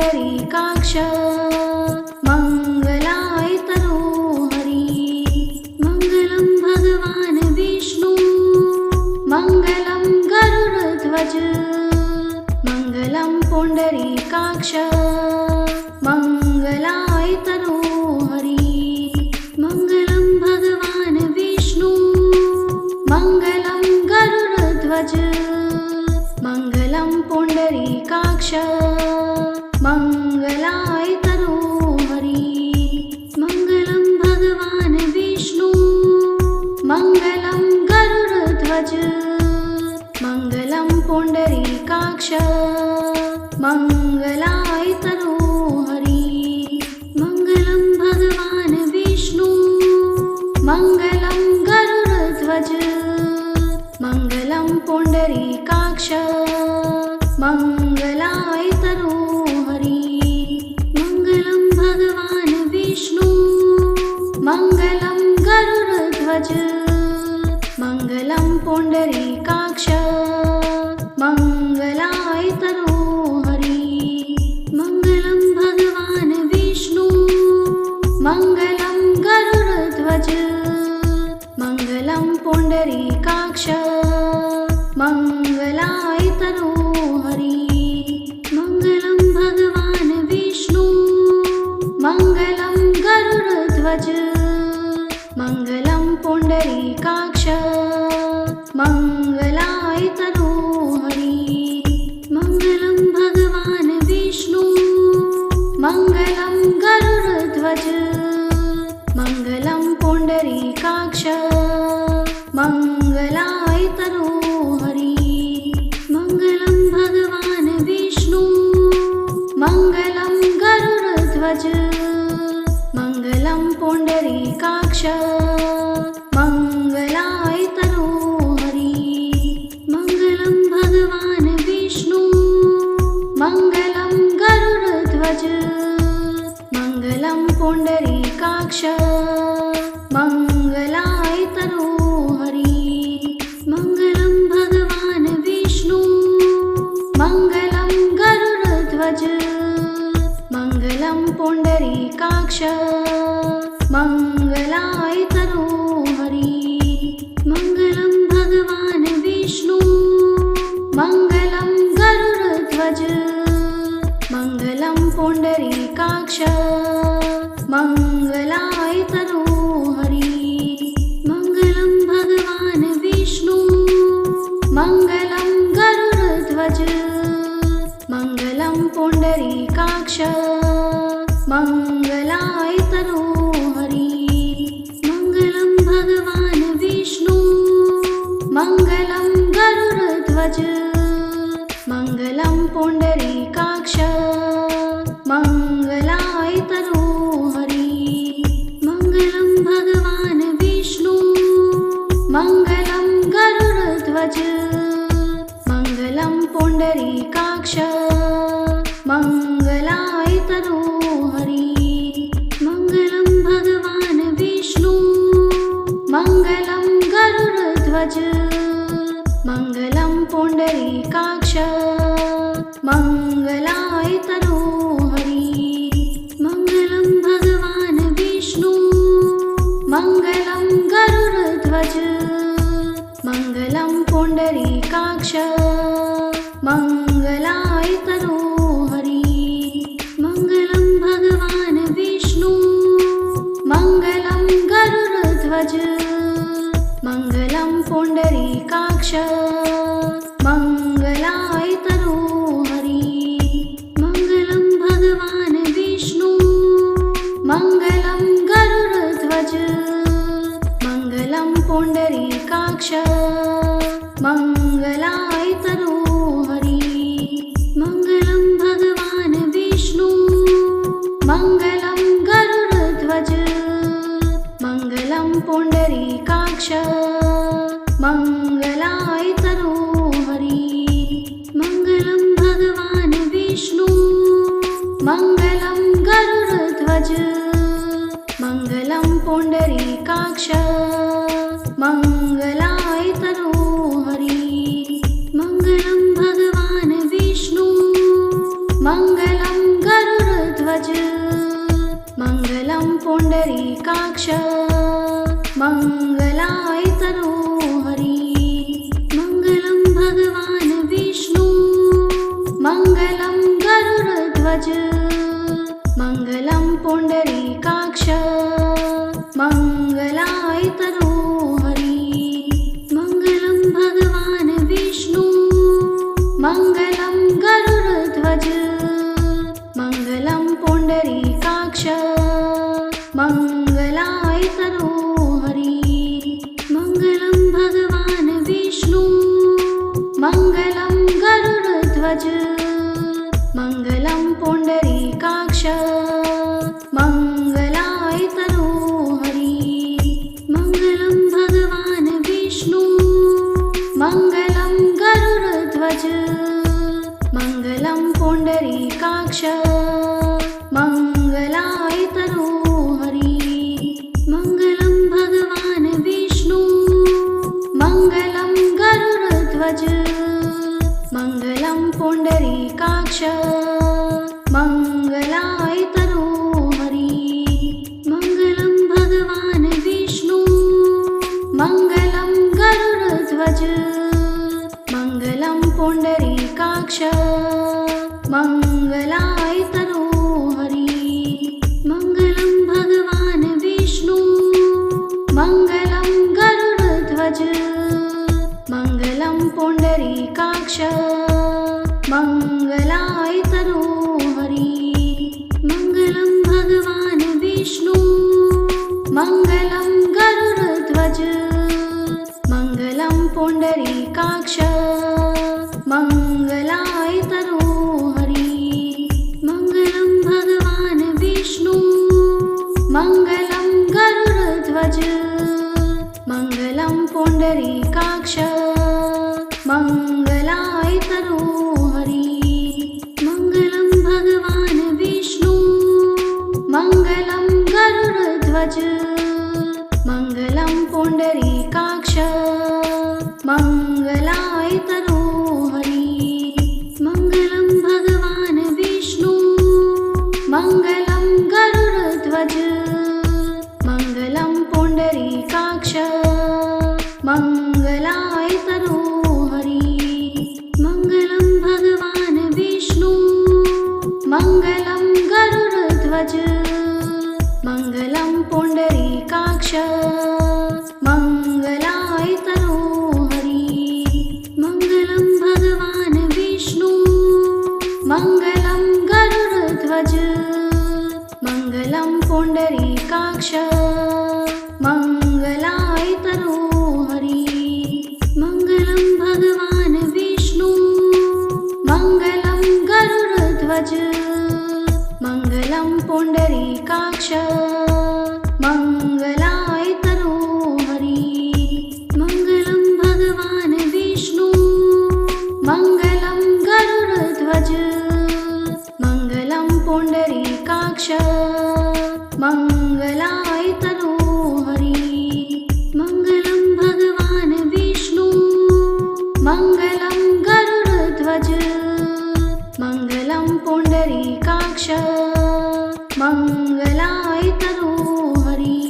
पुण्डरीकाक्ष मङ्गलाय तनोहरि मङ्गलं भगवान् विष्णु मङ्गलं गरुडध्वज मङ्गलं पुण्डरीकाक्ष मङ्गलाय तनोहरि मङ्गलं भगवान् विष्णु मङ्गलं गरुडध्वज मङ्गलं पुण्डरीकाक्ष मङ्गलाय तनोहरि मङ्गलं भगवान् विष्णु मङ्गलं गरुडध्वज मङ्गलं पुण्डरीकाक्ष मङ्गलाय तनोहरि मङ्गलं भगवान् विष्णु मङ्गलं गरुडध्वज मङ्गलं पुण्डरीकाक्ष मङ्गलाय तनोहरि मङ्गलं भगवान् विष्णु मङ्गलं गरुडध्वज मङ्गलं पुण्डरीकाक्ष मङ्गलाय तनोहरि मङ्गलं भगवान् विष्णु मङ्गलं गरुडध्वज मङ्गलं पुण्डरीकाक्ष मङ्गलाय तनोहरि मङ्गलं भगवान् विष्णु मङ्गलं गरुडध्वज मङ्गलं पुण्डरीकाक्ष मङ्गलाय तनोहरि मङ्गलं भगवान् विष्णु मङ्गलं गरुडध्वज मङ्गलं पुण्डरीकाक्ष मङ्गलाय तनोहरि मङ्गलं भगवान् विष्णु मङ्गलं गरुडध्वज मङ्गलं पुण्डरीकाक्ष मङ्गलाय तनोहरि मङ्गलं भगवान् विष्णु मङ्गलं गरुडध्वज मङ्गलं पुण्डरीकाक्ष मङ्गलाय तनोहरि मङ्गलं भगवान् विष्णु मङ्गलं गरुडध्वज मङ्गलं पुण्डरीकाक्ष मङ्गलाय तनोहरि मङ्गलं भगवान् विष्णु मङ्गलं गरुडध्वज मङ्गलं पुण्डरीकाक्ष मङ्गलाय तनोहरि मङ्गलं भगवान् विष्णु मङ्गलं गरुडध्वज मङ्गलं पुण्डरीकाक्ष मङ्गलाय तनोहरि मङ्गलं भगवान् विष्णु मङ्गलं गरुडध्वज मङ्गलं पुण्डरीकाक्ष मङ्गलाय तनोहरि मङ्गलं भगवान् विष्णु मङ्गलं गरुडध्वज मङ्गलं पुण्डरीकाक्ष मङ्गलाय तनोहरि मङ्गलं भगवान् विष्णु मङ्गलं गरुडध्वज मङ्गलं पुण्डरीकाक्ष मङ्गलाय तनोहरि मङ्गलं भगवान् विष्णु मङ्गलं गरुडध्वज मङ्गलं पुण्डरीकाक्ष मङ्गलाय तनोहरि मङ्गलं भगवान् विष्णु मङ्गलं गरुडध्वज मङ्गलं पुण्डरीकाक्ष मङ्गलाय तनोहरि मङ्गलं भगवान् विष्णु मङ्गलं गरुडध्वज मङ्गलं पुण्डरीकाक्ष मङ्गलाय तनोहरि मङ्गलं भगवान् विष्णु मङ्गलं गरुडध्वज मङ्गलं पुण्डरीकाक्ष मङ्गलाय तनोहरि मङ्गलं भगवान् विष्णु मङ्गलं गरुडध्वज मङ्गलं पुण्डरीकाक्ष मङ्गलाय तनोहरि मङ्गलं भगवान् विष्णु मङ्गलं पुण्डरीकाक्ष मङ्गलाय तनोहरि मङ्गलं भगवान् विष्णु मङ्गलं गरुडध्वज मङ्गलं पुण्डरीकाक्ष मङ्गलाय तनोहरि मङ्गलं भगवान् विष्णु मङ्गलं गरुडध्वज मङ्गलं पुण्डरीकाक्ष मङ्गलाय तनोहरि मङ्गलं भगवान् विष्णु मङ्गलं गरुडध्वज मङ्गलं पुण्डरीकाक्ष मङ्गलाय तनोहरि मङ्गलं भगवान् विष्णु मङ्गलं गरुडध्वज मङ्गलं पुण्डरीकाक्ष मङ्गलाय तनोहरि मङ्गलं भगवान् विष्णु मङ्गलं गरुडध्वज मङ्गलं पुण्डरीकाक्ष मङ्गलाय तनोहरि मङ्गलं भगवान् विष्णु मङ्गलं गरुडध्वज मङ्गलं पुण्डरीकाक्ष मङ्गलाय तनोहरि मङ्गलं भगवान् विष्णु मङ्गलं गरुडध्वज मङ्गलं पुण्डरीकाक्ष मङ्गलाय तनोहरि मङ्गलं भगवान् विष्णु मङ्गलं गरुडध्वज मङ्गलं पुण्डरीकाक्ष मङ्गलाय तनोहरि मङ्गलं भगवान् विष्णु मङ्गलं गरुडध्वज मङ्गलं पुण्डरीकाक्ष मङ्गलाय तनोहरि मङ्गलं भगवान् विष्णु मङ्गलं गरुडध्वज मङ्गलं पुण्डरीकाक्ष मङ्गलाय तनोहरि मङ्गलं भगवान् विष्णु मङ्गलं गरुडध्वज मङ्गलं पुण्डरीकाक्ष मङ्गलाय तनोहरि मङ्गलं भगवान् विष्णु मङ्गलं गरुडध्वज मङ्गलं पुण्डरीकाक्ष मङ्गलाय तनोहरि मङ्गलं भगवान् विष्णु मङ्गलं गरुडध्वज मङ्गलं पुण्डरीकाक्ष मङ्गलाय तनोहरि मङ्गलं भगवान् विष्णु मङ्गलं गरुडध्वज मङ्गलं पुण्डरीकाक्ष मङ्गलाय तनोहरि मङ्गलं भगवान् विष्णु मङ्गलं गरुडध्वज मङ्गलं पुण्डरीकाक्ष मङ्गलाय तनोहरि मङ्गलं भगवान् विष्णु मङ्गलं गरुडध्वज मङ्गलं पुण्डरीकाक्ष मङ्गलाय तनोहरि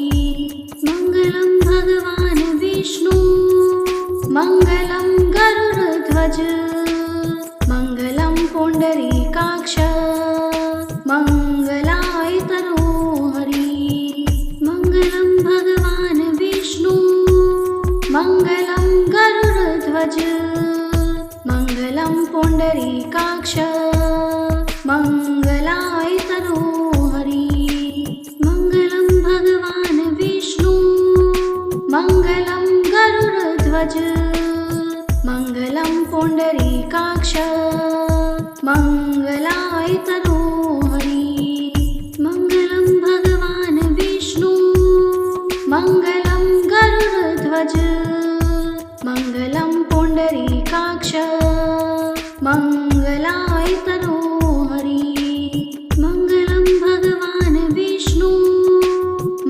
मङ्गलं भगवान् विष्णु मङ्गलं गरुडध्वज मङ्गलं पुण्डरीकाक्ष मङ्गलाय तनोहरि मङ्गलं भगवान् विष्णु मङ्गलं गरुडध्वज मङ्गलं पुण्डरीकाक्ष मङ्गलाय तनोहरि मङ्गलं भगवान् विष्णु मङ्गलं गरुडध्वज मङ्गलं पुण्डरीकाक्ष मङ्गलाय तनोहरि मङ्गलं भगवान् विष्णु मङ्गलं गरुडध्वज मङ्गलं पुण्डरीकाक्ष मङ्गलाय तनोहरि मङ्गलं भगवान् विष्णु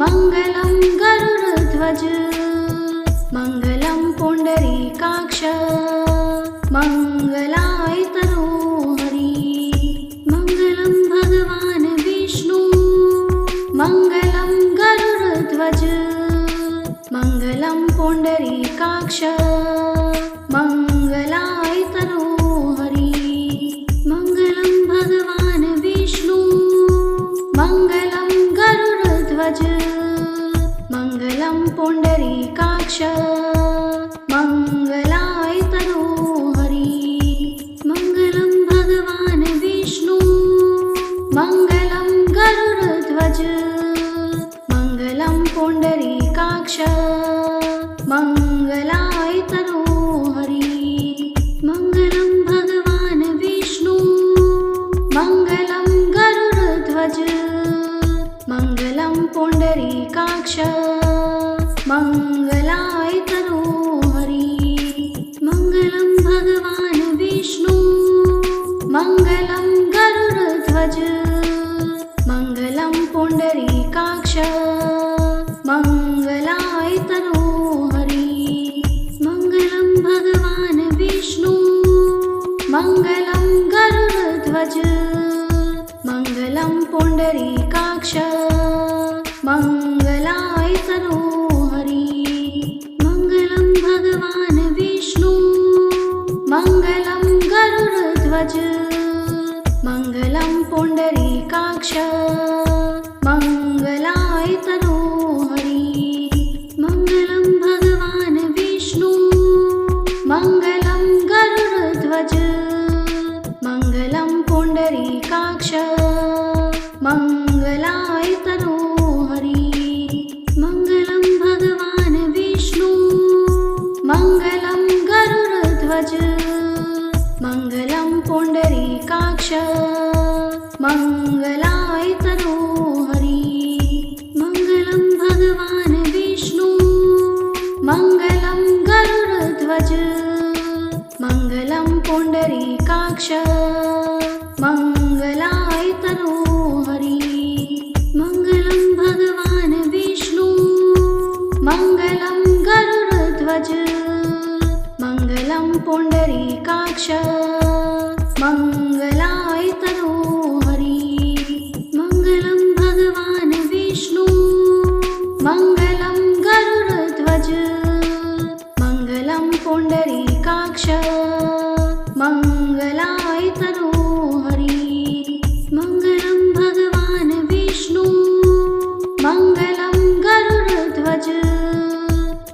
मङ्गलं गरुडध्वज मङ्गलं पुण्डरीकाक्ष मङ्गलाय तनोहरि मङ्गलं भगवान् विष्णु मङ्गलं मङ्गलं पुण्डरीकाक्ष मङ्गलाय तनोहरि मङ्गलं भगवान् विष्णु मङ्गलं गरुडध्वज मङ्गलं पुण्डरीकाक्ष मङ्गलाय तनोहरि मङ्गलं भगवान् विष्णु मङ्गलं गरुडध्वज मङ्गलं पुण्डरीकाक्ष मङ्गलाय तनोहरि मङ्गलं भगवान् विष्णु मङ्गलं गरुडध्वज मङ्गलं पुण्डरीकाक्ष मङ्गलाय तनोहरि मङ्गलं भगवान् विष्णु मङ्गलं गरुडध्वज मङ्गलं पुण्डरीकाक्ष मङ्गलाय तनोहरि मङ्गलं भगवान् विष्णु मङ्गलं गरुडध्वज मङ्गलं पुण्डरीकाक्ष मङ्गलाय तनोहरि मङ्गलं भगवान् विष्णु मङ्गलं गरुडध्वज मङ्गलं पुण्डरीकाक्ष मङ्गलाय तनोहरि मङ्गलं भगवान् विष्णु मङ्गलं गरुडध्वज मङ्गलं पुण्डरीकाक्ष मङ्गलाय तनोहरि मङ्गलं भगवान् विष्णु मङ्गलं गरुडध्वज मङ्गलं पुण्डरीकाक्ष मङ्गलाय तनोहरि मङ्गलं भगवान् विष्णु मङ्गलं गरुडध्वज मङ्गलं पुण्डरीकाक्ष मङ्गलाय तनोहरि मङ्गलं भगवान् विष्णु मङ्गलं गरुडध्वज मङ्गलं पुण्डरीकाक्ष मङ्गलाय तनोहरि मङ्गलं भगवान् विष्णु मङ्गलं गरुडध्वज मङ्गलं पुण्डरीकाक्ष मङ्गलाय तनोहरि मङ्गलं भगवान् विष्णु मङ्गलं गरुडध्वज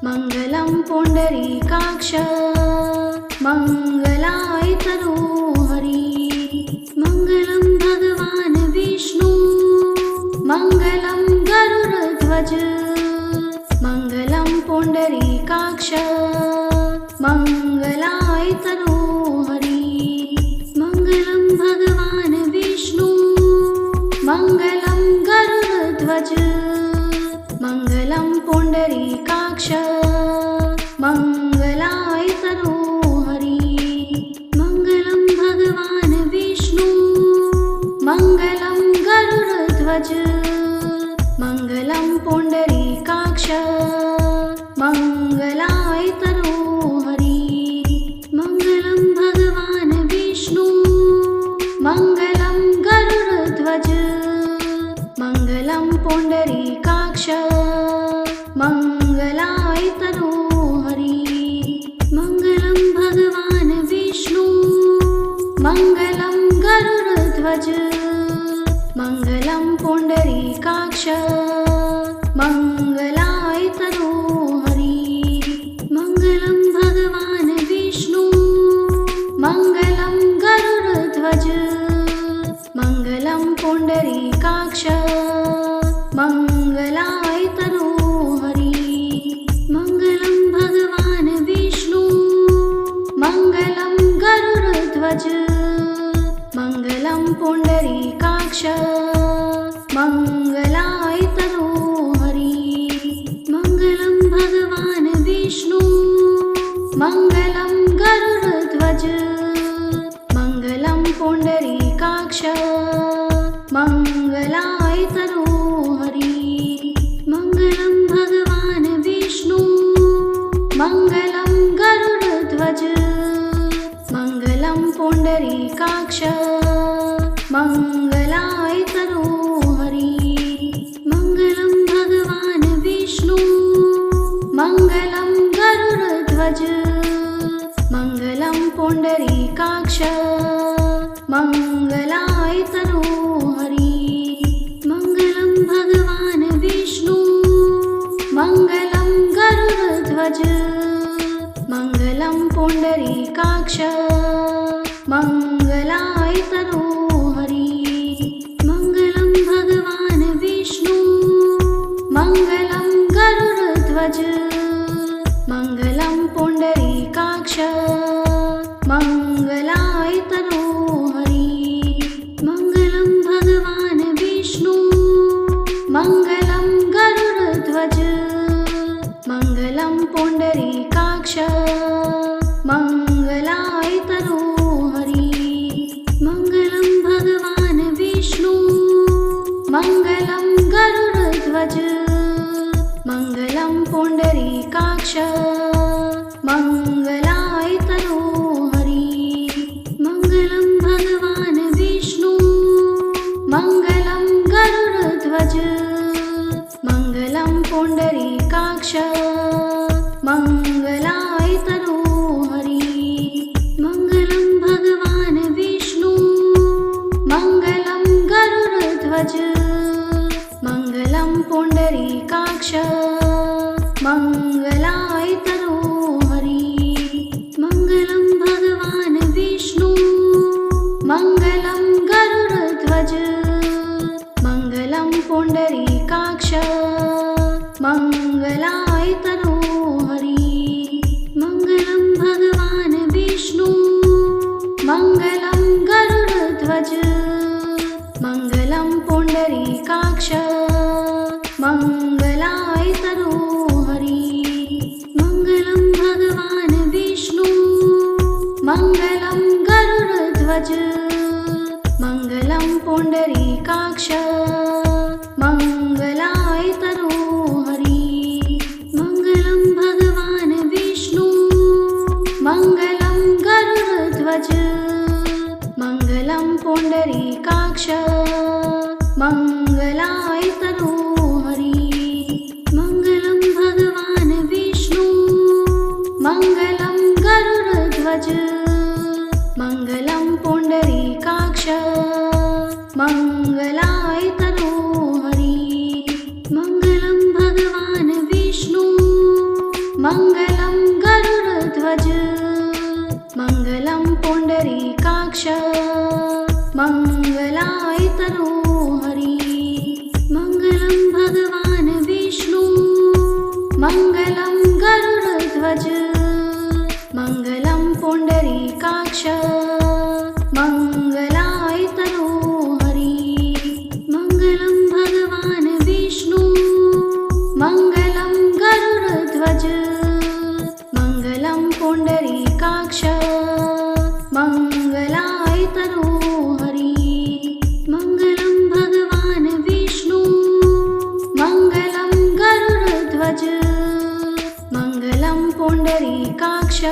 मङ्गलं पुण्डरीकाक्ष मङ्गलाय तनोहरि मङ्गलं भगवान् विष्णु मङ्गलं गरुडध्वज मङ्गलं पुण्डरीकाक्ष मङ्गलाय तनोहरि मङ्गलं भगवान् विष्णु मङ्गलं गरुडध्वज मङ्गलं पुण्डरीकाक्ष मङ्गलाय तनोहरि मङ्गलं भगवान् विष्णु मङ्गलं गरुडध्वज मङ्गलं पुण्डरीकाक्ष मङ्गलाय तनोहरि मङ्गलं भगवान् विष्णु मङ्गलं गरुडध्वज मङ्गलं पुण्डरीकाक्ष मङ्गलाय तनोहरि मङ्गलं भगवान् विष्णु मङ्गलं गरुडध्वज मङ्गलं पुण्डरीकाक्ष मङ्गलाय तनोहरि मङ्गलं भगवान् विष्णु मङ्गलं गरुडध्वज मङ्गलं पुण्डरीकाक्ष मङ्गलाय तनोहरि मङ्गलं भगवान् विष्णु मङ्गलं गरुडध्वज मङ्गलं पुण्डरीकाक्ष मङ्गलाय तनोहरि मङ्गलं भगवान् विष्णु मङ्गलं गरुडध्वज मङ्गलं पुण्डरीकाक्ष मङ्गलाय तनोहरि मङ्गलं भगवान् विष्णु मङ्गलं गरुडध्वज मङ्गलं पुण्डरीकाक्ष मङ्गलाय तनोहरि मङ्गलं भगवान् विष्णु मङ्गलं पुण्डरीकाक्ष मङ्गलायतनो हरि मङ्गलं भगवान् विष्णु मङ्गलं गरुडध्वज मङ्गलं पुण्डरीकाक्ष मङ्गलायतनो हरि मङ्गलं भगवान् विष्णु मङ्गलं गरुडध्वज मङ्गलं पुण्डरीकाक्ष मङ्गलायतनो हरि मङ्गलं भगवान् विष्णु मङ्गलं गरुडध्वज मङ्गलं पुण्डरीकाक्ष मङ्गलायतनो हरि मङ्गलं भगवान् विष्णु मङ्गलं गरुडध्वज मङ्गलं पुण्डरीकाक्ष मङ्गलायतनो हरि मङ्गलं भगवान् विष्णु मङ्गलं गरुडध्वज मङ्गलं पुण्डरीकाक्ष मङ्गलायतनो हरि मङ्गलं भगवान् विष्णु मङ्गलं गरुडध्वज मङ्गलं पुण्डरीकाक्ष मङ्गलायतनो हरि मङ्गलं भगवान् विष्णु मङ्गलं गरुडध्वज मङ्गलं पुण्डरीकाक्ष मङ्गलायतनो हरि मङ्गलं भगवान् विष्णु मङ्गलं गरुडध्वज मङ्गलं पुण्डरीकाक्ष मङ्गलायतनो हरि मङ्गलं भगवान् विष्णु मङ्गलं गरुडध्वज मङ्गलं पुण्डरीकाक्ष मङ्गलायतनो हरि मङ्गलं भगवान् विष्णु मङ्गलं गरुडध्वज मङ्गलं पुण्डरीकाक्ष मङ्गलायतनो हरि मङ्गलं भगवान् विष्णु मङ्गलं गरुडध्वज मङ्गलं पुण्डरीकाक्ष मङ्गलायतनो हरि मङ्गलं भगवान् विष्णु मङ्गलं गरुडध्वज मङ्गलं पुण्डरीकाक्ष मङ्गलायतनो हरि मङ्गलं भगवान् विष्णु मङ्गलं गरुडध्वज मङ्गलं पुण्डरीकाक्ष मङ्गलायतनो हरि मङ्गलं भगवान् विष्णु मङ्गलं गरुडध्वज मङ्गलं पुण्डरीकाक्ष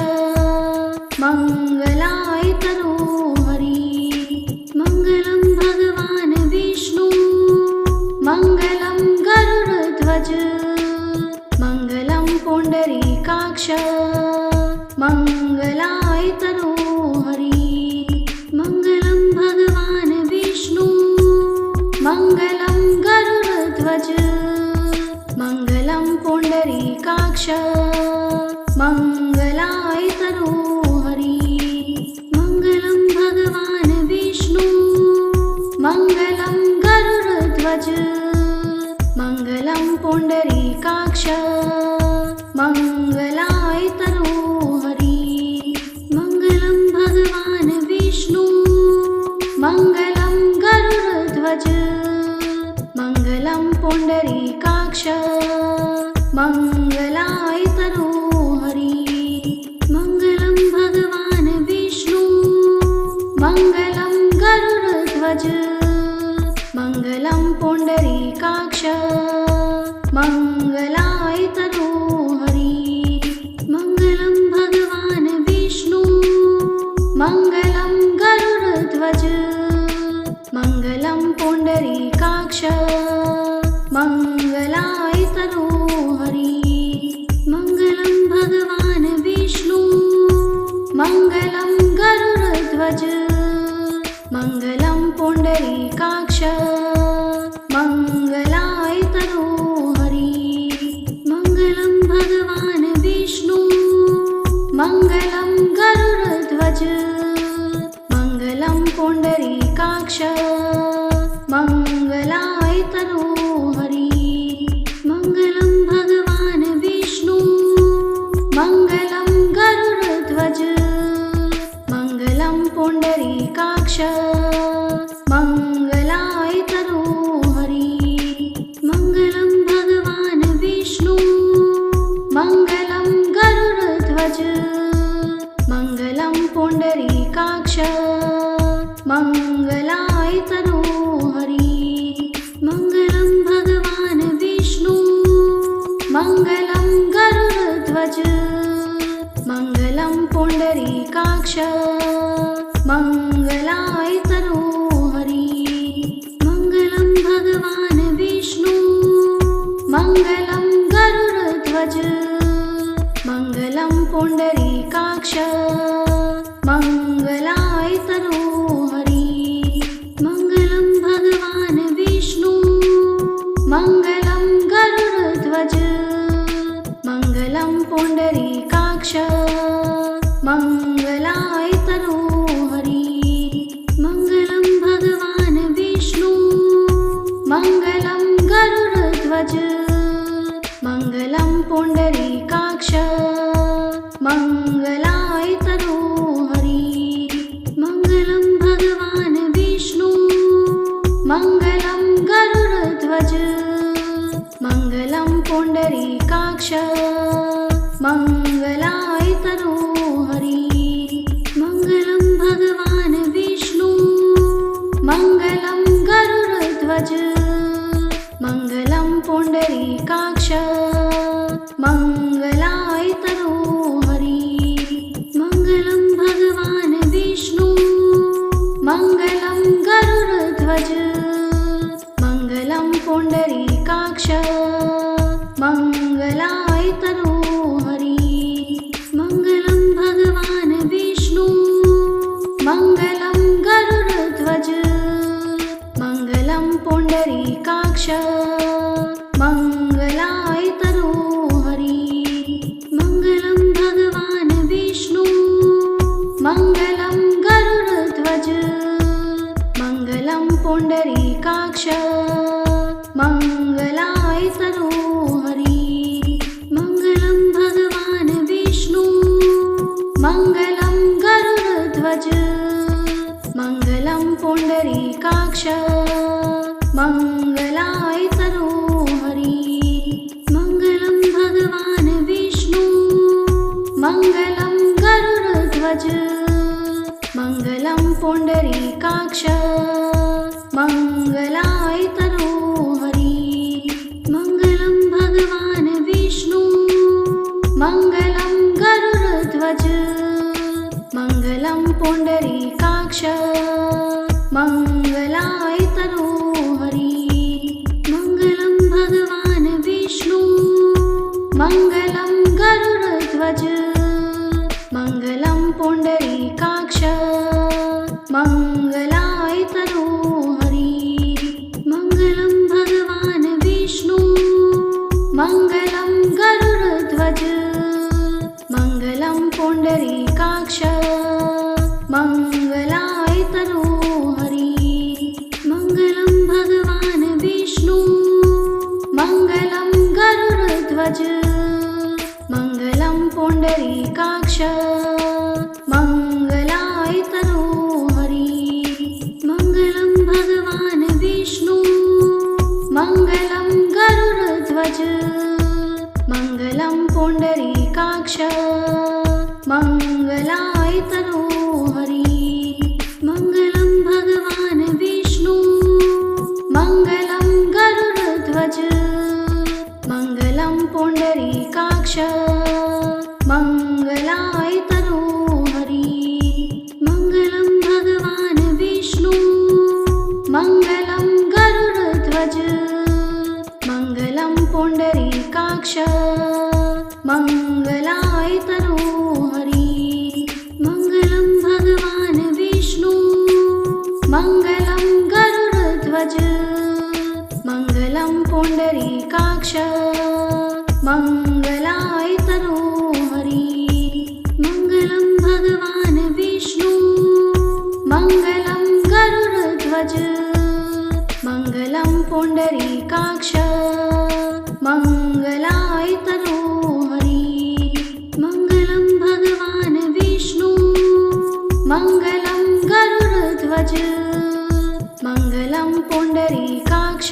मङ्गलायतनो हरि मङ्गलं भगवान् विष्णु मङ्गलं गरुडध्वज मङ्गलं पुण्डरीकाक्ष मङ्गलायतनो हरि मङ्गलं भगवान् विष्णु मङ्गलं गरुडध्वज मङ्गलं पुण्डरीकाक्ष मङ्गलायतनो हरि मङ्गलं भगवान् विष्णु मङ्गलं गरुडध्वज मङ्गलं पुण्डरीकाक्ष मङ्गलायतनो हरि मङ्गलं भगवान् विष्णु मङ्गलं गरुडध्वज मङ्गलं पुण्डरीकाक्ष मङ्गलायतनो हरि मङ्गलं भगवान् विष्णु मङ्गलं गरुडध्वज मङ्गलं पुण्डरीकाक्ष मङ्गलायतनो हरि मङ्गलं भगवान् विष्णु मङ्गलं गरुडध्वज मङ्गलं पुण्डरीकाक्ष मङ्गलायतनो हरि मङ्गलं भगवान् विष्णु मङ्गलं गरुडध्वज मङ्गलं पुण्डरीकाक्ष मङ्गलायतनो हरि मङ्गलं भगवान् विष्णु मङ्गलं पुण्डरीकाक्ष मङ्गलायतनो हरि मङ्गलं भगवान् विष्णु मङ्गलं गरुडध्वज मङ्गलं पुण्डरीकाक्ष मङ्गलायतनो हरि मङ्गलं भगवान् विष्णु मङ्गलं गरुडध्वज मङ्गलं पुण्डरीकाक्ष मङ्गलायतनो हरि मङ्गलं भगवान् विष्णु मङ्गलं गरुडध्वज मङ्गलं पुण्डरीकाक्ष मङ्गलायतनो हरि मङ्गलं भगवान् विष्णु मङ्गलं गरुडध्वज मङ्गलं पुण्डरीकाक्ष मङ्गलायतनो हरि मङ्गलं भगवान् विष्णु मङ्गलं गरुडध्वज मङ्गलं पुण्डरीकाक्ष मङ्गलायतनो हरि मङ्गलं भगवान् विष्णु मङ्गलं गरुडध्वज मङ्गलं पुण्डरीकाक्ष मङ्गलायतनो हरि मङ्गलं भगवान् विष्णु मङ्गलं गरुडध्वज मङ्गलं पुण्डरीकाक्ष मङ्गलायतनो हरि मङ्गलं भगवान् विष्णु मङ्गलं गरुडध्वज मङ्गलं पुण्डरीकाक्ष मङ्गलायतनो हरि मङ्गलं भगवान् विष्णु मङ्गलं गरुडध्वज मङ्गलं पुण्डरीकाक्ष मङ्गलायतनो हरि मङ्गलं भगवान् विष्णु मङ्गलं गरुडध्वज मङ्गलं पुण्डरीकाक्ष मङ्गलायतनो हरि मङ्गलं भगवान् विष्णु मङ्गलं गरुडध्वज मङ्गलं पुण्डरीकाक्ष मङ्गलायतनो हरि मङ्गलं भगवान् विष्णु मङ्गलं गरुडध्वज मङ्गलं पुण्डरीकाक्ष मङ्गलायतनो हरि मङ्गलं भगवान् विष्णु मङ्गलं गरुडध्वज मङ्गलं पुण्डरीकाक्ष मङ्गलायतनो हरि मङ्गलं भगवान् विष्णु मङ्गलं गरुडध्वज मङ्गलं पुण्डरीकाक्ष मङ्गलायतनो हरि मङ्गलं भगवान् विष्णु मङ्गलं गरुडध्वज मङ्गलं पुण्डरीकाक्ष मङ्गलायतनो हरि मङ्गलं भगवान् विष्णु मङ्गलं गरुडध्वज मङ्गलं पुण्डरीकाक्ष मङ्गलायतनो हरि मङ्गलं भगवान् विष्णु मङ्गलं गरुडध्वज मङ्गलं पुण्डरीकाक्ष मङ्गलायतनो हरि मङ्गलं भगवान् विष्णु मङ्गलं गरुडध्वज मङ्गलं पुण्डरीकाक्ष मङ्गलायतनो हरि मङ्गलं भगवान् विष्णु मङ्गलं गरुडध्वज मङ्गलं पुण्डरीकाक्ष मङ्गलायतनो हरि मङ्गलं भगवान् विष्णु मङ्गलं गरुडध्वज मङ्गलं पुण्डरीकाक्ष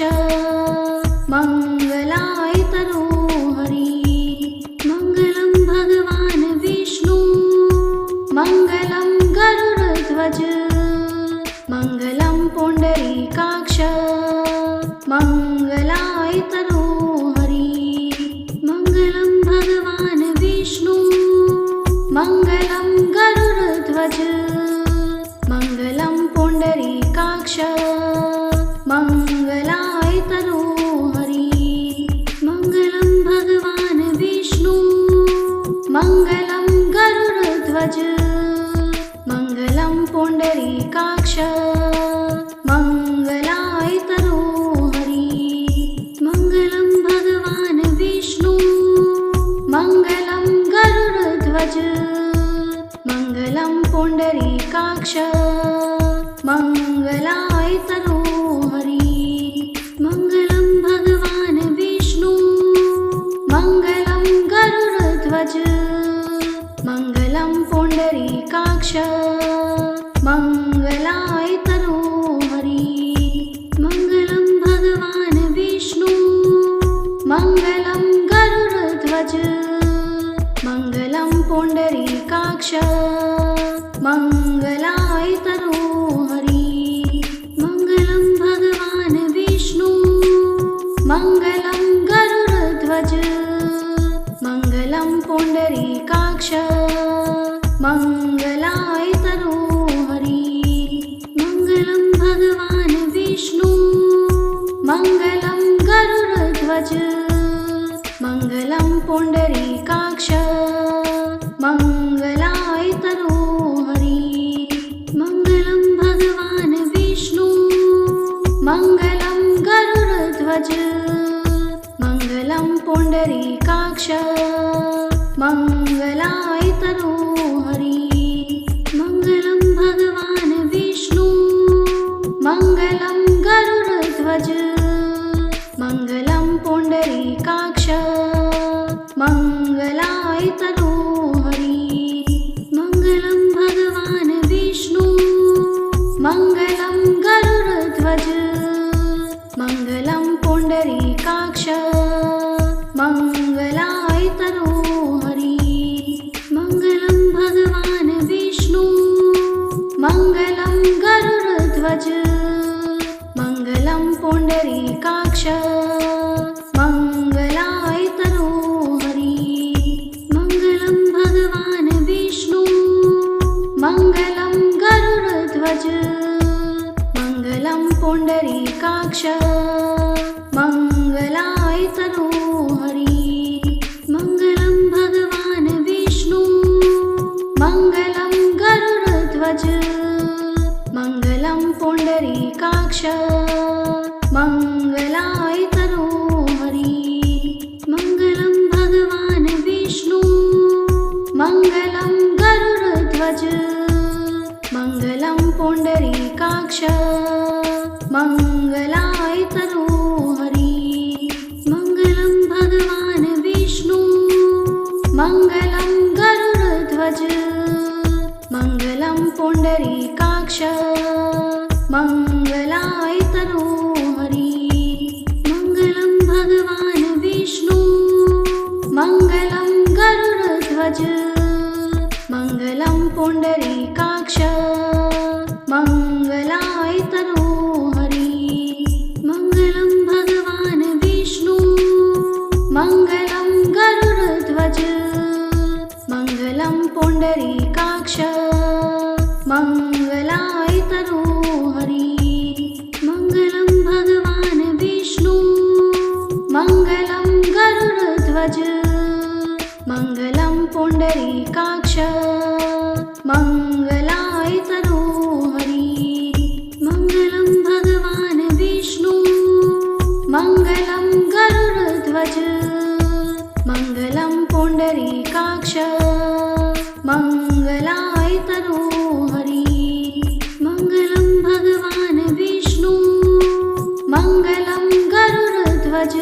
मङ्गलायतनो हरि मङ्गलं भगवान् विष्णु मङ्गलं गरुडध्वज मङ्गलं पुण्डरीकाक्ष मङ्गलायतनो हरि मङ्गलं भगवान् विष्णु मङ्गलं गरुडध्वज गरुडध्वज मङ्गलं पुण्डरीकाक्ष मङ्गलाय तनोहरि मङ्गलं भगवान् विष्णु मङ्गलं गरुडध्वज मङ्गलं पुण्डरीकाक्ष मङ्गलाय तनोहरि मङ्गलं भगवान् विष्णु मङ्गलं गरुडध्वज मङ्गलं पुण्डरीकाक्ष मङ्गलाय तनोहरि मङ्गलं भगवान् विष्णु मङ्गलं गरुडध्वज मङ्गलं पुण्डरीकाक्ष मङ्गलाय तनोहरि मङ्गलं भगवान् विष्णु मङ्गलं गरुडध्वज मङ्गलं पुण्डरीकाक्ष मङ्गलाय तनोहरि मङ्गलं भगवान् विष्णु मङ्गलं गरुडध्वज मङ्गलं पुण्डरीकाक्ष मङ्गलाय तनोहरि मङ्गलं भगवान् विष्णु मङ्गलं गरुडध्वज मङ्गलं पुण्डरीकाक्ष मङ्गलाय तनोहरि मङ्गलं भगवान् विष्णु मङ्गलं गरुडध्वज मङ्गलं पुण्डरीकाक्ष मङ्गलाय तनोहरि मङ्गलं भगवान् विष्णु मङ्गलं गरुडध्वज मङ्गलं पुण्डरीकाक्ष मङ्गलाय तनोहरि मङ्गलं भगवान् विष्णु मङ्गलं गरुडध्वज मङ्गलं पुण्डरीकाक्ष मङ्गलाय तनोहरि मङ्गलं भगवान् विष्णु मङ्गलं गरुडध्वज मङ्गलं पुण्डरीकाक्ष मङ्गलाय तनोहरि मङ्गलं भगवान् विष्णु मङ्गलं गरुडध्वज मङ्गलं पुण्डरीकाक्ष मङ्गलाय तनोहरि मङ्गलं भगवान् विष्णु मङ्गलं गरुडध्वज मङ्गलं पुण्डरीकाक्ष मङ्गलाय तनोहरि मङ्गलं भगवान् विष्णु मङ्गलं गरुडध्वज मङ्गलं पुण्डरीकाक्ष मङ्गलाय तनोहरि मङ्गलं भगवान् विष्णु मङ्गलं गरुडध्वज मङ्गलं पुण्डरीकाक्ष मङ्गलाय तनोहरि मङ्गलं भगवान् विष्णु मङ्गलं गरुडध्वज मङ्गलं पुण्डरीकाक्ष मङ्गलाय तनोहरि मङ्गलं भगवान् विष्णु मङ्गलं गरुडध्वज मङ्गलं पुण्डरीकाक्ष मङ्गलाय तनोहरि मङ्गलं भगवान् विष्णु मङ्गलं गरुडध्वज मङ्गलं पुण्डरीकाक्ष मङ्गलाय तनोहरि मङ्गलं भगवान् विष्णु मङ्गलं गरुडध्वज मङ्गलं पुण्डरीकाक्ष मङ्गलाय तनोहरि मङ्गलं भगवान् विष्णु मङ्गलं गरुडध्वज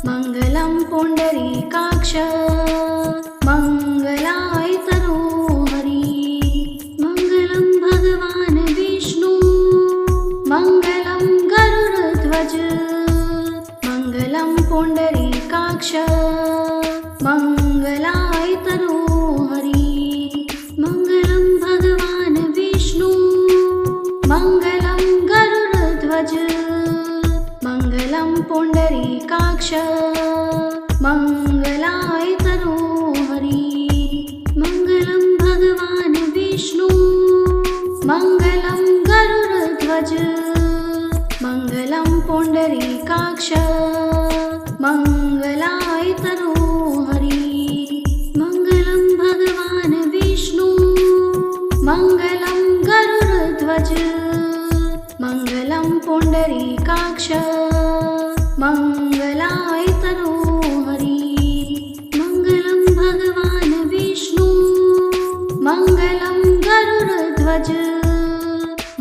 मङ्गलं पुण्डरीकाक्ष मङ्गलाय तनोहरि मङ्गलं भगवान् विष्णु मङ्गलं गरुडध्वज मङ्गलं पुण्डरीकाक्ष मङ्गलाय तनोहरि मङ्गलं भगवान् विष्णु मङ्गलं गरुडध्वज मङ्गलं पुण्डरीकाक्ष मङ्गलाय तनोहरि मङ्गलं भगवान् विष्णु पुण्डरीकाक्ष मङ्गलाय तनोहरि मङ्गलं भगवान् विष्णु मङ्गलं गरुडध्वज मङ्गलं पुण्डरीकाक्ष मङ्गलाय तनोहरि मङ्गलं भगवान् विष्णु मङ्गलं गरुडध्वज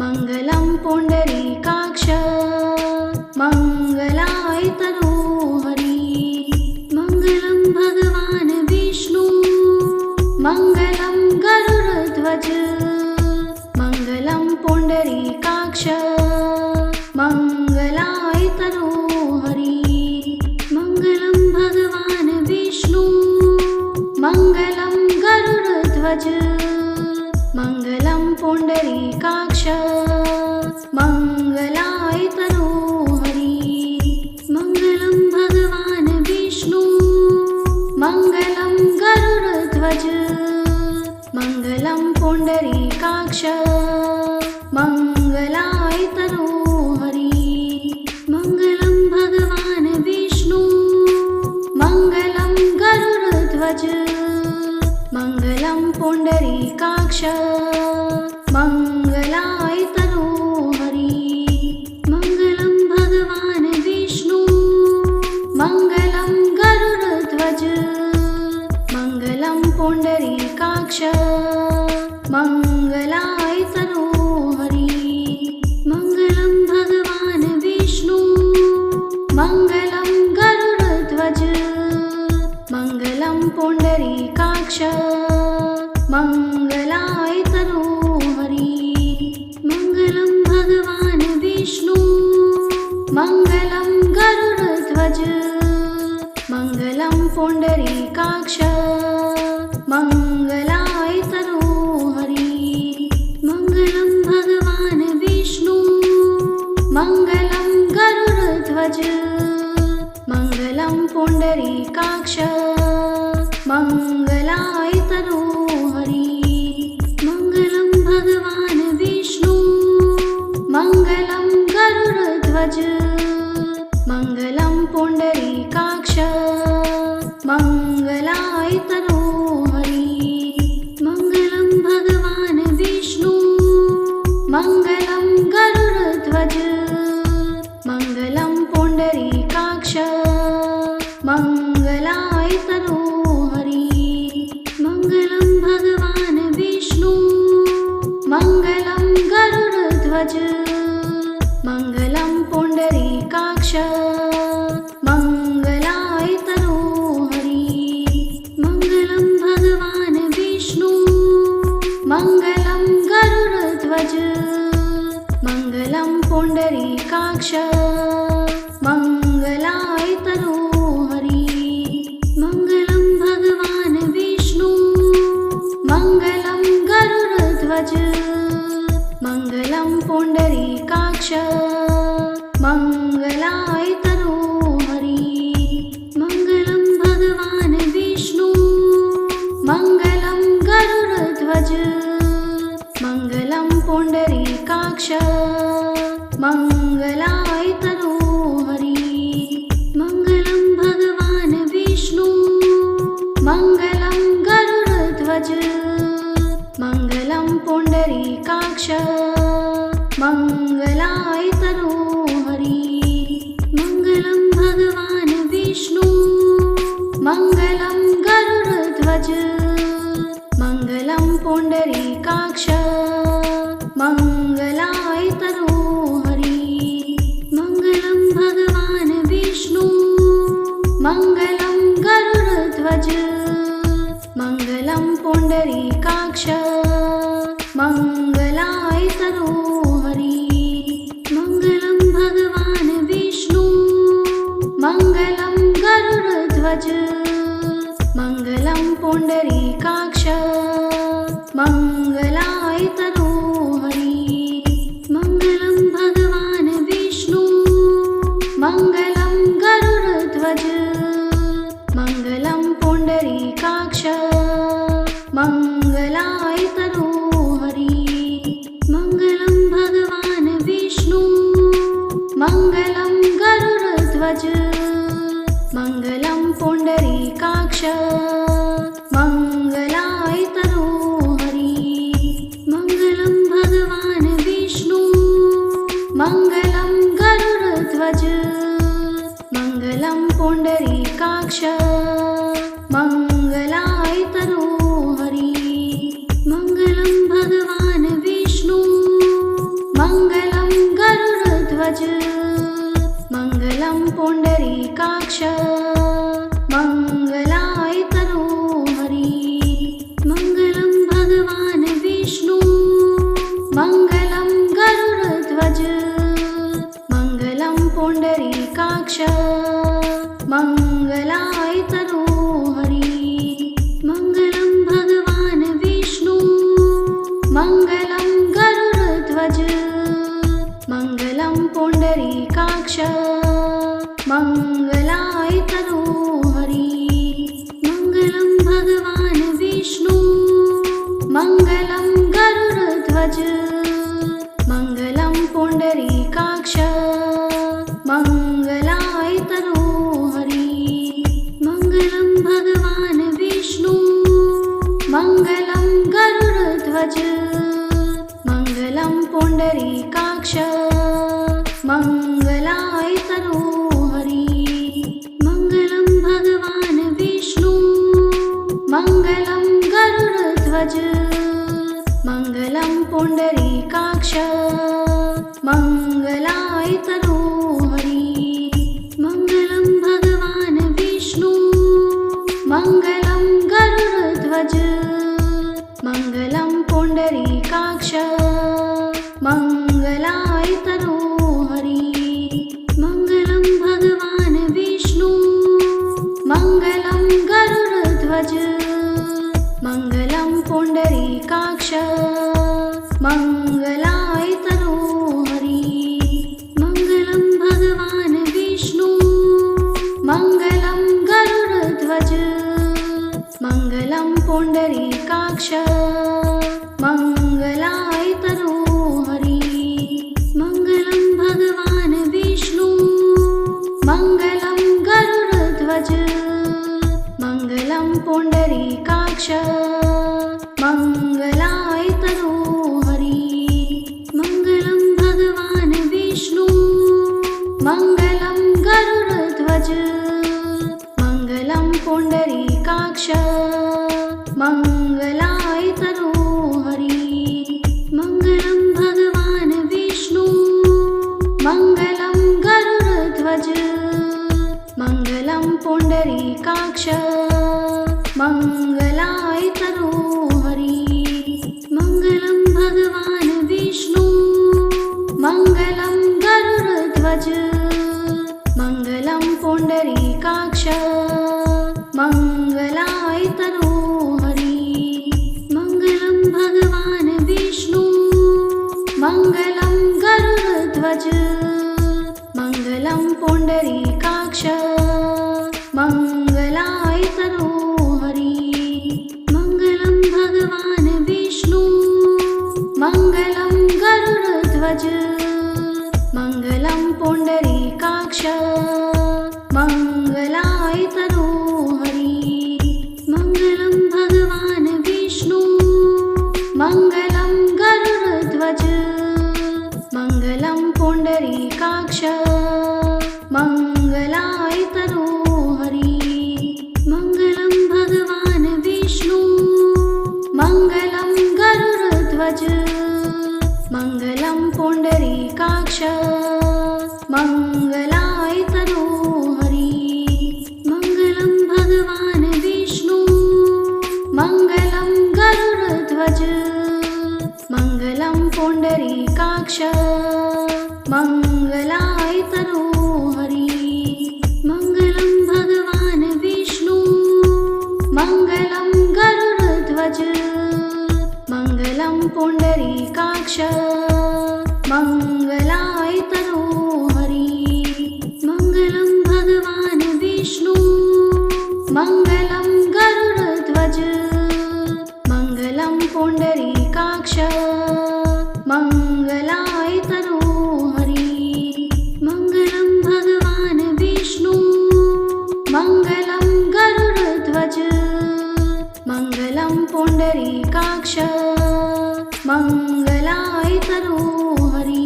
मङ्गलं पुण्डरीकाक्ष मङ्गलाय तनोहरि मङ्गलं भगवान् विष्णु मङ्गलं गरुडध्वज मङ्गलं पुण्डरीकाक्ष मङ्गलाय तनोहरि मङ्गलं भगवान् विष्णु मङ्गलं गरुडध्वज मङ्गलं पुण्डरीकाक्ष मङ्गलाय तनोहरि मङ्गलं भगवान् विष्णु मङ्गलं गरुडध्वज मङ्गलं पुण्डरीकाक्ष मङ्गलाय तनोहरि मङ्गलं भगवान् विष्णु मङ्गलं गरुडध्वज मङ्गलं पुण्डरीकाक्ष मङ्गलाय तनोहरि मङ्गलं भगवान् विष्णु मङ्गलं गरुडध्वज मङ्गलं पुण्डरीकाक्ष मङ्गलाय तनोहरि मङ्गलं भगवान् विष्णु मङ्गलं गरुडध्वज मङ्गलं पुण्डरीकाक्ष मङ्गलाय तनोहरि मङ्गलं भगवान् विष्णु मङ्गलं गरुडध्वज मङ्गलं पुण्डरीकाक्ष मङ्गलाय तनोहरि मङ्गलं भगवान् विष्णु मङ्गलं गरुडध्वज मङ्गलं पुण्डरीकाक्ष मङ्गलाय तनोहरि मङ्गलं भगवान् विष्णु मङ्गलं गरुडध्वज मङ्गलं पुण्डरीकाक्ष मङ्गलाय तनोहरि मङ्गलं भगवान् विष्णु मङ्गलं गरुडध्वज मङ्गलं पुण्डरीकाक्ष मङ्गलाय तनोहरि मङ्गलं भगवान् विष्णु मङ्गलं गरुडध्वज मङ्गलं पुण्डरीकाक्ष मङ्गलाय तनोहरि मङ्गलं भगवान् विष्णु मङ्गलं गरुडध्वज मङ्गलं पुण्डरीकाक्ष मङ्गलाय तनोहरि मङ्गलं भगवान् विष्णु मङ्गलं गरुडध्वज मङ्गलं पुण्डरीकाक्ष मङ्गलाय तनोहरि मङ्गलं भगवान् विष्णु मङ्गलं गरुडध्वज मङ्गलं पुण्डरीकाक्ष मङ्गलाय तनोहरि मङ्गलं भगवान् विष्णु मङ्गलं गरुडध्वज मङ्गलं पुण्डरीकाक्ष मङ्गलाय तनोहरि मङ्गलं भगवान् विष्णु मङ्गलं गरुडध्वज मङ्गलं पुण्डरीकाक्ष मङ्गलाय तनोहरि मङ्गलं भगवान् विष्णु मङ्गलं गरुडध्वज मङ्गलं पुण्डरीकाक्ष मङ्गलाय तनोहरि मङ्गलं भगवान् विष्णु मङ्गलं गरुडध्वज मङ्गलं पुण्डरीकाक्ष मङ्गलाय तनोहरि मङ्गलं भगवान् विष्णु मङ्गलं गरुडध्वज मङ्गलं पुण्डरीकाक्ष मङ्गलाय तनोहरि मङ्गलं भगवान् विष्णु मङ्गलं गरुडध्वज मङ्गलं पुण्डरीकाक्ष मङ्गलाय तनोहरि मङ्गलं भगवान् विष्णु मङ्गलं गरुडध्वज मङ्गलं पुण्डरीकाक्ष मङ्गलाय तनोहरि मङ्गलं भगवान् विष्णु मङ्गलं गरुडध्वज मङ्गलं पुण्डरीकाक्ष मङ्गलाय तनोहरि मङ्गलं भगवान् विष्णु मङ्गलं गरुडध्वज मङ्गलं पुण्डरीकाक्ष मङ्गलाय तनोहरि मङ्गलं भगवान् विष्णु मङ्गलं गरुडध्वज मङ्गलं पुण्डरीकाक्ष मङ्गलाय तनोहरि मङ्गलं भगवान् विष्णु मङ्गलं गरुडध्वज मङ्गलं पुण्डरीकाक्ष मङ्गलाय तनोहरि मङ्गलं भगवान् विष्णु मङ्गलं गरुडध्वज मङ्गलं पुण्डरीकाक्ष मङ्गलाय तनोहरि मङ्गलं भगवान् विष्णु मङ्गलं गरुडध्वज मङ्गलं पुण्डरीकाक्ष मङ्गलाय तनोहरि मङ्गलं भगवान् विष्णु मङ्गलं गरुडध्वज मङ्गलं पुण्डरीकाक्ष मङ्गलाय तनोहरि मङ्गलं भगवान् विष्णु मङ्गलं गरुडध्वज मङ्गलं पुण्डरीकाक्ष मङ्गलाय तनोहरि मङ्गलं भगवान् विष्णु मङ्गलं गरुडध्वज मङ्गलं पुण्डरीकाक्ष मङ्गलाय तनोहरि मङ्गलं भगवान् विष्णु मङ्गलं गरुडध्वज मङ्गलं पुण्डरीकाक्ष मङ्गलाय तनोहरि मङ्गलं भगवान् विष्णु मङ्गलं गरुडध्वज मङ्गलं पुण्डरीकाक्ष मङ्गलाय तनोहरि मङ्गलं भगवान् विष्णु मङ्गलं गरुडध्वज मङ्गलं पुण्डरीकाक्ष मङ्गलाय तनोहरि मङ्गलं भगवान् विष्णु मङ्गलं गरुडध्वज मङ्गलं पुण्डरीकाक्ष मङ्गलाय तनोहरि मङ्गलं भगवान् विष्णु मङ्गलं गरुडध्वज मङ्गलं पुण्डरीकाक्ष मङ्गलाय तनोहरि मङ्गलं भगवान् विष्णु मङ्गलं गरुडध्वज मङ्गलं पुण्डरीकाक्ष मङ्गलाय तनोहरि मङ्गलं भगवान् विष्णु मङ्गलं गरुडध्वज मङ्गलं पुण्डरीकाक्ष मङ्गलाय तनोहरि मङ्गलं भगवान् विष्णु मङ्गलं गरुडध्वज मङ्गलं पुण्डरीकाक्ष मङ्गलाय तनोहरि मङ्गलं भगवान् विष्णु मङ्गलं गरुडध्वज मङ्गलं पुण्डरीकाक्ष मङ्गलाय तनोहरि मङ्गलं भगवान् विष्णु मङ्गलं गरुडध्वज मङ्गलं पुण्डरीकाक्ष मङ्गलाय तनोहरि मङ्गलं भगवान् विष्णु मङ्गलं गरुडध्वज मङ्गलं पुण्डरीकाक्ष मङ्गलाय तनोहरि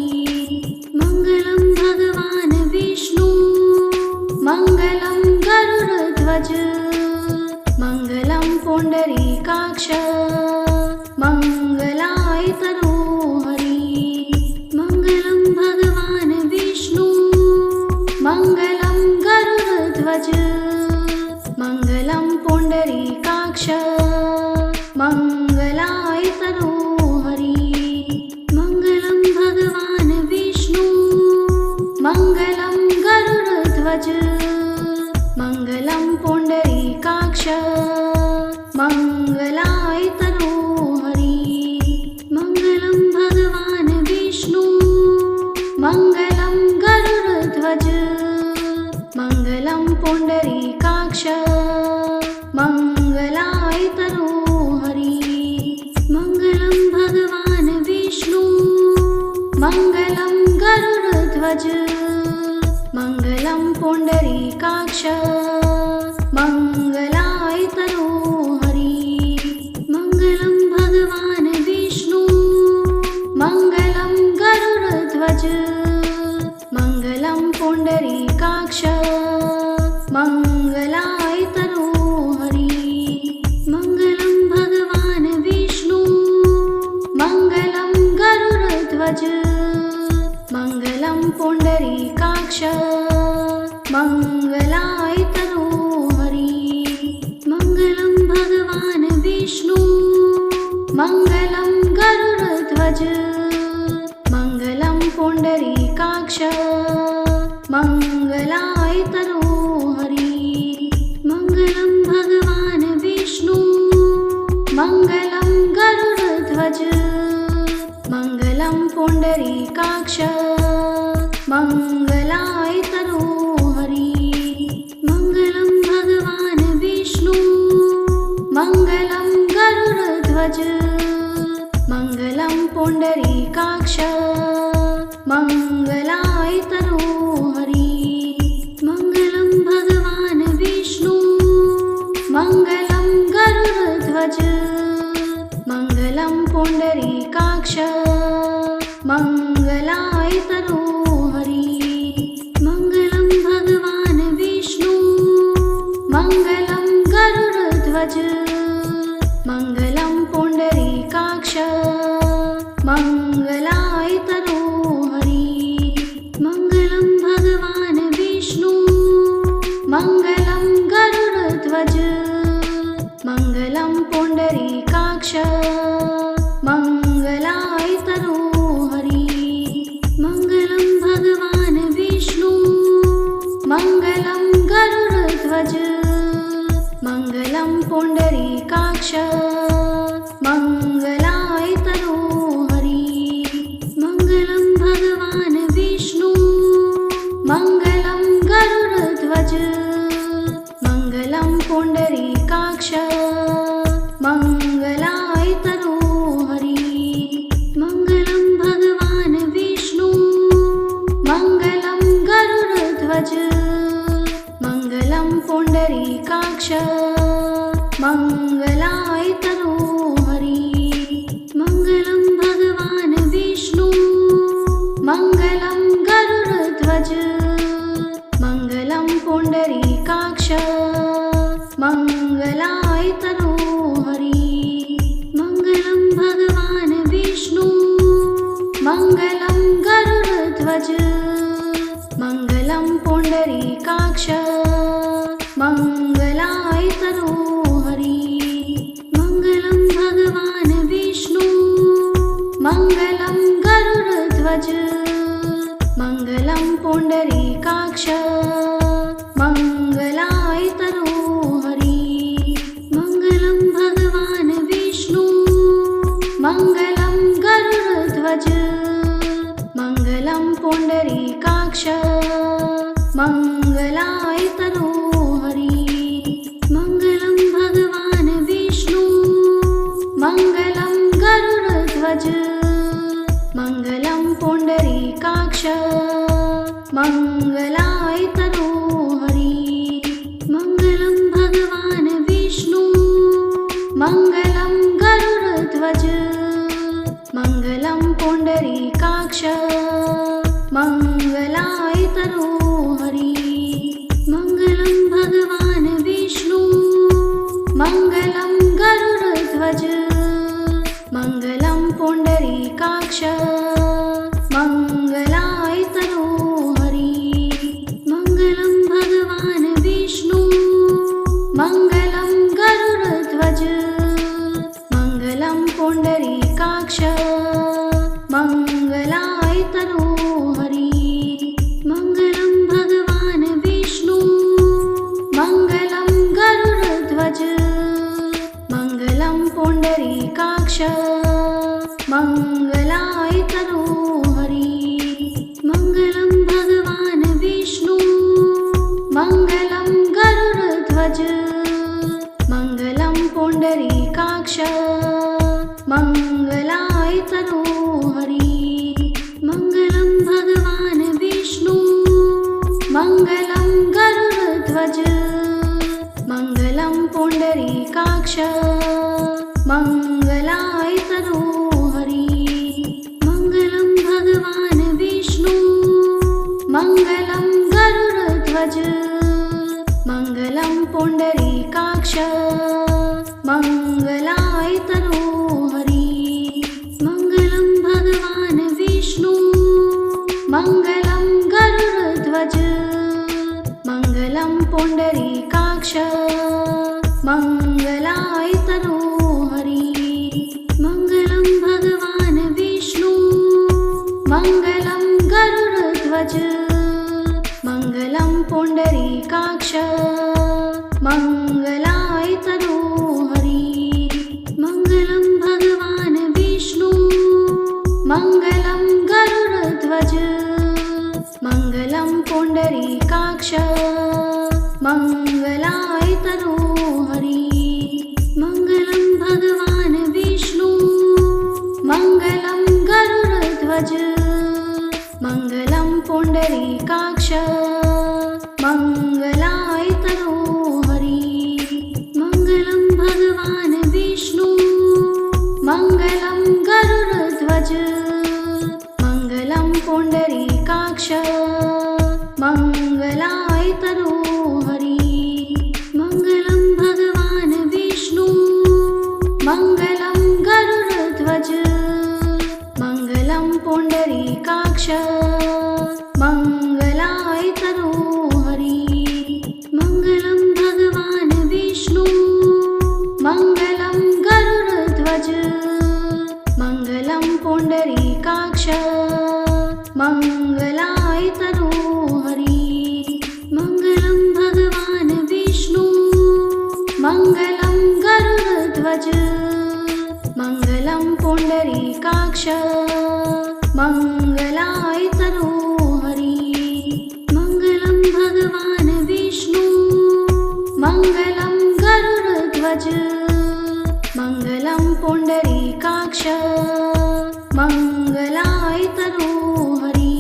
मङ्गलं भगवान् विष्णु मङ्गलं पुण्डरीकाक्ष मङ्गलाय तनोहरि मङ्गलं भगवान् विष्णु मङ्गलं गरुडध्वज मङ्गलं पुण्डरीकाक्ष मङ्गलाय तनोहरि मङ्गलं भगवान् विष्णु मङ्गलं गरुडध्वज मङ्गलं पुण्डरीकाक्ष मङ्गलाय तनोहरि मङ्गलं भगवान् विष्णु मङ्गलं गरुडध्वज मङ्गलं पुण्डरीकाक्ष मङ्गलाय तनोहरि मङ्गलं भगवान् विष्णु मङ्गलं गरुडध्वज मङ्गलं पुण्डरीकाक्ष मङ्गलाय तनोहरि मङ्गलं भगवान् विष्णु मङ्गलं गरुडध्वज मङ्गलं पुण्डरीकाक्ष मङ्गलाय तनोहरि मङ्गलं भगवान् विष्णु मङ्गलं गरुडध्वज मङ्गलं पुण्डरीकाक्ष मङ्गलाय तनोहरि मङ्गलं भगवान् विष्णु मङ्गलं गरुडध्वज मङ्गलं पुण्डरीकाक्ष मङ्गलाय तनोहरि मङ्गलं भगवान् विष्णु मङ्गलं गरुडध्वज मङ्गलं पुण्डरीकाक्ष मङ्गलाय तनोहरि मङ्गलं भगवान् विष्णु मङ्गलं गरुडध्वज मङ्गलं पुण्डरीकाक्ष मङ्गलाय तनोहरि मङ्गलं भगवान् विष्णु मङ्गलं गरुडध्वज मङ्गलं पुण्डरीकाक्ष मङ्गलाय तनोहरि मङ्गलं भगवान् विष्णु मङ्गलं गरुडध्वज मङ्गलं पुण्डरीकाक्ष मङ्गलाय तनोहरि मङ्गलं भगवान् विष्णु मङ्गलं गरुडध्वज मङ्गलं पुण्डरीकाक्ष मङ्गलाय तनोहरि मङ्गलं भगवान् विष्णु मङ्गलं गरुडध्वज मङ्गलं पुण्डरीकाक्ष मङ्गलाय तनोहरि मङ्गलं भगवान् विष्णु मङ्गलं गरुडध्वज मङ्गलं पुण्डरीकाक्ष मङ्गलाय तनोहरि मङ्गलं भगवान् विष्णु मङ्गलं गरुडध्वज मङ्गलं पुण्डरीकाक्ष मङ्गलाय तनोहरि मङ्गलं भगवान् विष्णु मङ्गलं गरुडध्वज मङ्गलं पुण्डरीकाक्ष मङ्गलाय तनोहरि मङ्गलं भगवान् विष्णु मङ्गलं गरुडध्वज मङ्गलं पुण्डरीकाक्ष मङ्गलाय तनोहरि मङ्गलं भगवान् विष्णु मङ्गलं गरुडध्वज मङ्गलं पुण्डरीकाक्ष मङ्गलाय तनोहरि मङ्गलं भगवान् विष्णु मङ्गलं गरुडध्वज मङ्गलं पुण्डरीकाक्ष मङ्गलाय तनोहरि मङ्गलं भगवान् विष्णु मङ्गलं गरुडध्वज मङ्गलं पुण्डरीकाक्ष मङ्गलाय तनोहरि मङ्गलं भगवान् विष्णु मङ्गलं गरुडध्वज मङ्गलं पुण्डरीकाक्ष मङ्गलाय तनोहरि मङ्गलं भगवान् विष्णु मङ्गलं गरुडध्वज पुण्डरीकाक्ष मङ्गलायतनो हरि मङ्गलं भगवान् विष्णु मङ्गलं गरुडध्वज मङ्गलं पुण्डरीकाक्ष मङ्गलायतनो हरि मङ्गलं भगवान् विष्णु मङ्गलं गरुडध्वज मङ्गलं पुण्डरीकाक्ष मङ्गलायतनो हरि मङ्गलं भगवान् विष्णु मङ्गलं गरुडध्वज मङ्गलं पुण्डरीकाक्ष मङ्गलायतनो हरि मङ्गलं भगवान् विष्णु मङ्गलं गरुडध्वज मङ्गलं पुण्डरीकाक्ष मङ्गलायतनो हरि मङ्गलं भगवान् विष्णु मङ्गलं गरुडध्वज मङ्गलं पुण्डरीकाक्ष मङ्गलायतनो हरि मङ्गलं भगवान् विष्णु मङ्गलं गरुडध्वज मङ्गलं पुण्डरीकाक्ष मङ्गलायतनो हरि मङ्गलं भगवान् विष्णु मङ्गलं गरुडध्वज मङ्गलं पुण्डरीकाक्ष मङ्गलायतनो हरि मङ्गलं भगवान् विष्णु मङ्गलं गरुडध्वज मङ्गलं पुण्डरीकाक्ष मङ्गलायतनो हरि मङ्गलं भगवान् विष्णु मङ्गलं गरुडध्वज मङ्गलं पुण्डरीकाक्ष मङ्गलायतनो हरि मङ्गलं भगवान् विष्णु मङ्गलं गरुडध्वज मङ्गलं पुण्डरीकाक्ष मङ्गलायतनो हरि मङ्गलं भगवान् विष्णु मङ्गलं गरुडध्वज मङ्गलं पुण्डरीकाक्ष मङ्गलायतनो हरि मङ्गलं भगवान् विष्णु मङ्गलं गरुडध्वज मङ्गलं पुण्डरीकाक्ष मङ्गलायतनो हरि मङ्गलं भगवान् विष्णु मङ्गलं गरुडध्वज मङ्गलं पुण्डरीकाक्ष मङ्गलायतनो हरि मङ्गलं भगवान् विष्णु मङ्गलं गरुडध्वज मङ्गलं पुण्डरीकाक्ष मङ्गलायतनो हरि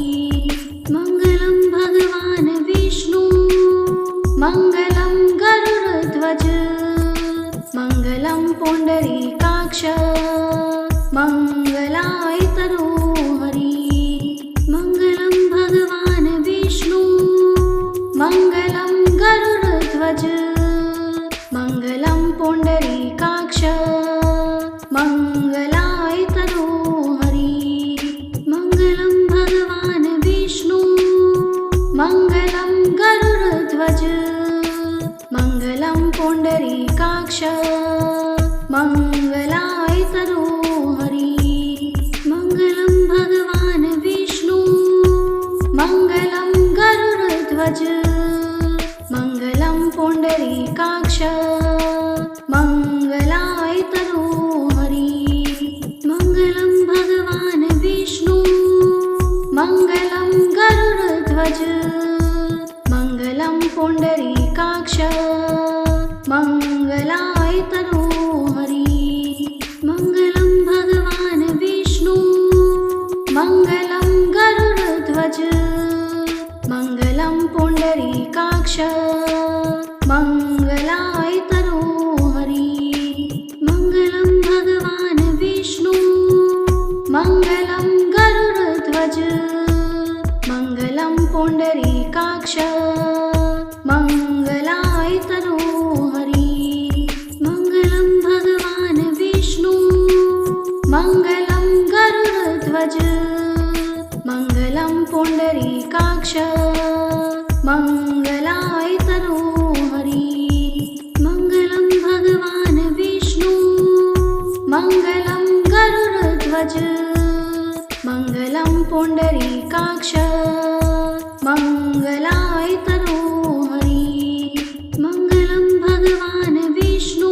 मङ्गलं भगवान् विष्णु मङ्गलं गरुडध्वज मङ्गलं पुण्डरीकाक्ष मङ्गलायतनो हरि मङ्गलं भगवान् विष्णु मङ्गलं गरुडध्वज मङ्गलं पुण्डरीकाक्ष मङ्गलायतनो हरि मङ्गलं भगवान् विष्णु मङ्गलं गरुडध्वज मङ्गलं पुण्डरीकाक्ष मङ्गलायतनो हरि मङ्गलं भगवान् विष्णु मङ्गलं गरुडध्वज मङ्गलं पुण्डरीकाक्ष मङ्गलायतनो हरि मङ्गलं भगवान् विष्णु मङ्गलं गरुडध्वज मङ्गलं पुण्डरीकाक्ष मङ्गलायतनो हरि मङ्गलं भगवान् विष्णु मङ्गलं गरुडध्वज मङ्गलं पुण्डरीकाक्ष मङ्गलायतनो हरि मङ्गलं भगवान् विष्णु मङ्गलं गरुडध्वज मङ्गलं पुण्डरीकाक्ष मङ्गलायतनो हरि मङ्गलं भगवान् विष्णु मङ्गलं गरुडध्वज पुण्डरीकाक्ष मङ्गलाय तनोहरि मङ्गलं भगवान् विष्णु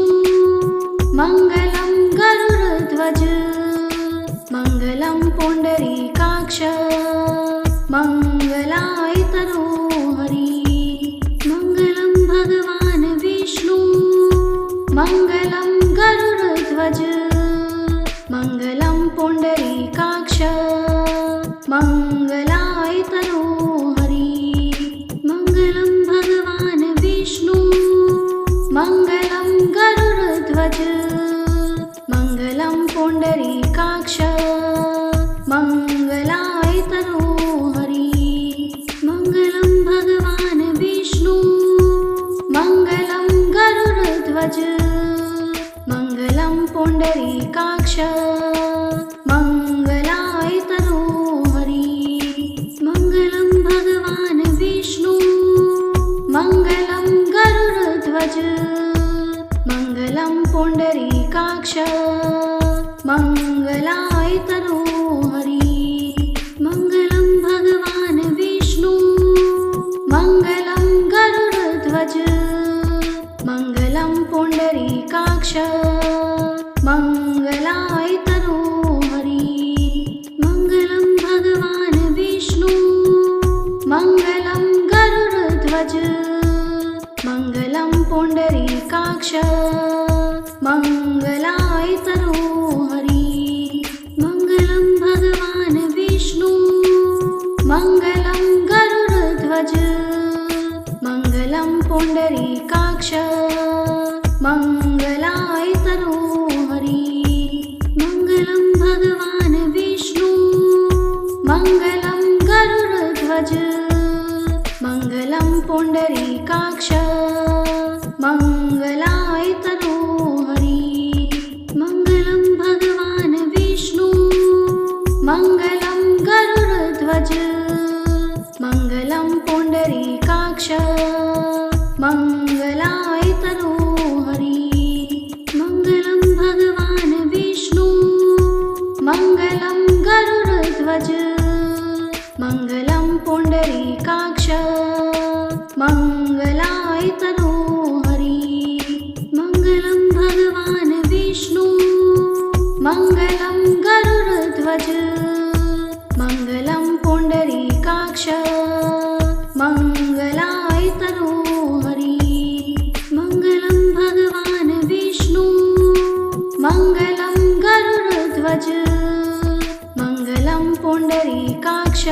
मङ्गलं गरुडध्वज मङ्गलं पुण्डरीकाक्ष मङ्गलाय तनोहरि मङ्गलं भगवान् विष्णु मङ्गलं गरुडध्वज मङ्गलं पुण्डरीकाक्ष मङ्गलाय तनोहरि मङ्गलं भगवान् विष्णु मङ्गलं गरुडध्वज मङ्गलं पुण्डरीकाक्ष मङ्गलाय तनोहरि मङ्गलं भगवान् विष्णु मङ्गलं गरुडध्वज मङ्गलं पुण्डरीकाक्ष मङ्गलाय तनोहरि मङ्गलं भगवान् विष्णु मङ्गलं गरुडध्वज मङ्गलं पुण्डरीकाक्ष मङ्गलाय तनोहरि मङ्गलं भगवान् विष्णु मङ्गलं गरुडध्वज मङ्गलं पुण्डरीकाक्ष मङ्गलाय तनोहरि मङ्गलं भगवान् विष्णु मङ्गलं गरुडध्वज मङ्गलं पुण्डरीकाक्ष मङ्गलाय तनोहरि मङ्गलं भगवान् विष्णु मङ्गलं गरुडध्वज मङ्गलं पुण्डरीकाक्ष मङ्गलाय तनोहरि मङ्गलं भगवान् विष्णु मङ्गलं गरुडध्वज मङ्गलं पुण्डरीकाक्ष मङ्गलाय तनोहरि मङ्गलं भगवान् विष्णु मङ्गलं गरुडध्वज मङ्गलं पुण्डरीकाक्ष मङ्गलाय तनोहरि मङ्गलं भगवान् विष्णु मङ्गलं गरुडध्वज मङ्गलं पुण्डरीकाक्ष मङ्गलाय तनोहरि मङ्गलं भगवान् विष्णु मङ्गलं गरुडध्वज मङ्गलं पुण्डरीकाक्ष मङ्गलाय तनोहरि मङ्गलं भगवान् विष्णु मङ्गलं गरुडध्वज मङ्गलं पुण्डरीकाक्ष